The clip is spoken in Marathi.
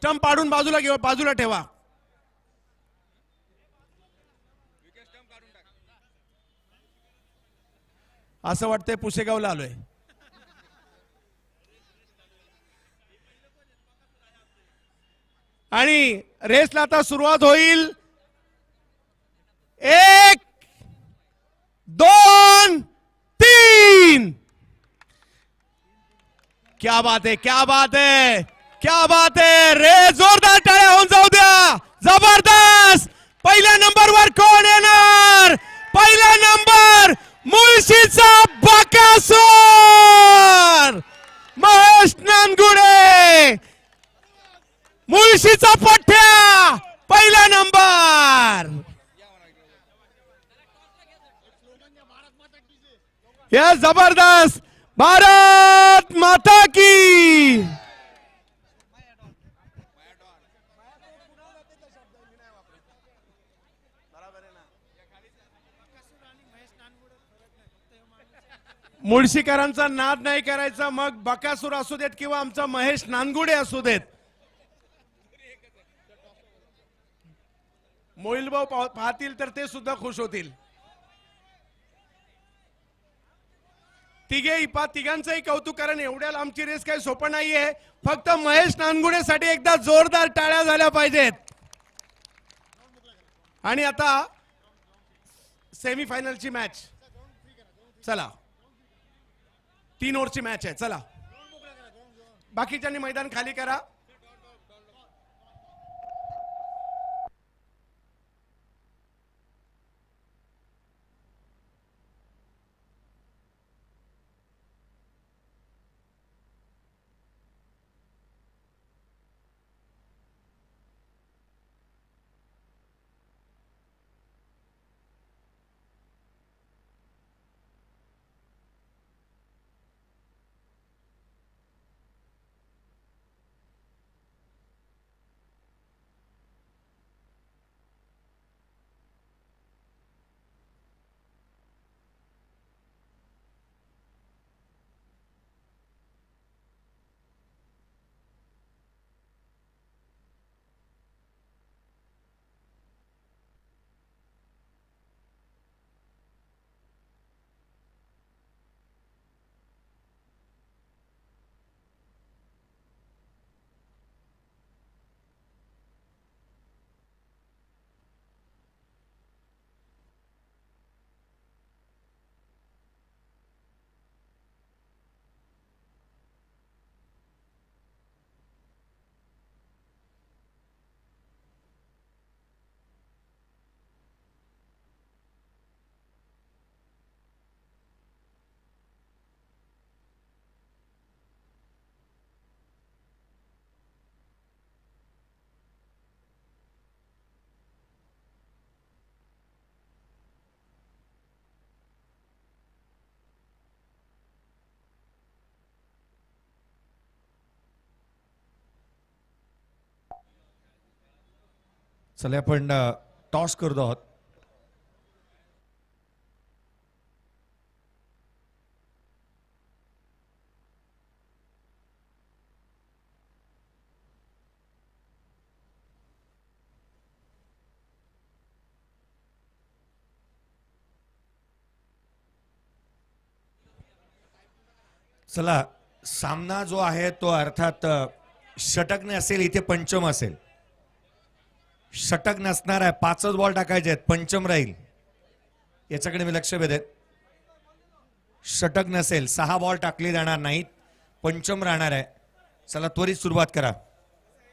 स्टंप पाडून बाजूला घेऊ, बाजूला ठेवा. असं वाटतंय पुसेगावला आलोय. आणि रेसला आता सुरुवात होईल. 1 2 3. क्या बात है, क्या बात है, क्या बात है. रेस जोरदार टाळ्या होऊन जाऊ द्या. जबरदस्त. पहिल्या नंबरवर कोण येणार? पहिला नंबर मुळशीचा बकासूर महेश नानगुडे. मुळशीचा पठ्या पहिला नंबर. या जबरदस्त. भारत माता की. मुळशीकरांचा नाद नाही करायचा. मग बकासूर असू देत किंवा आमचा महेश नानगुडे असू देत. मोहिलभाऊ पाहतील तर ते सुद्धा खुश होतील. तिघांचंही कौतुक, कारण एवढ्या लांबची रेस काही सोपं नाहीये. फक्त महेश नानगुडेसाठी एकदा जोरदार टाळ्या झाल्या पाहिजेत. आणि आता सेमीफायनलची मॅच. चला, 3 ओव्हरची मॅच आहे. चला, बाकीच्यांनी मैदान खाली करा. चला आपण टॉस करतो आहोत. चला, सामना जो आहे तो अर्थात षटकने असेल. इथे पंचम असेल. षटक नसणार आहे. 5च बॉल टाकायचे आहेत. पंचम राहील, याच्याकडे मी लक्ष वेधेन. षटक नसेल, 6 बॉल टाकले जाणार नाहीत. पंचम राहणार आहे. चला त्वरित सुरुवात करा.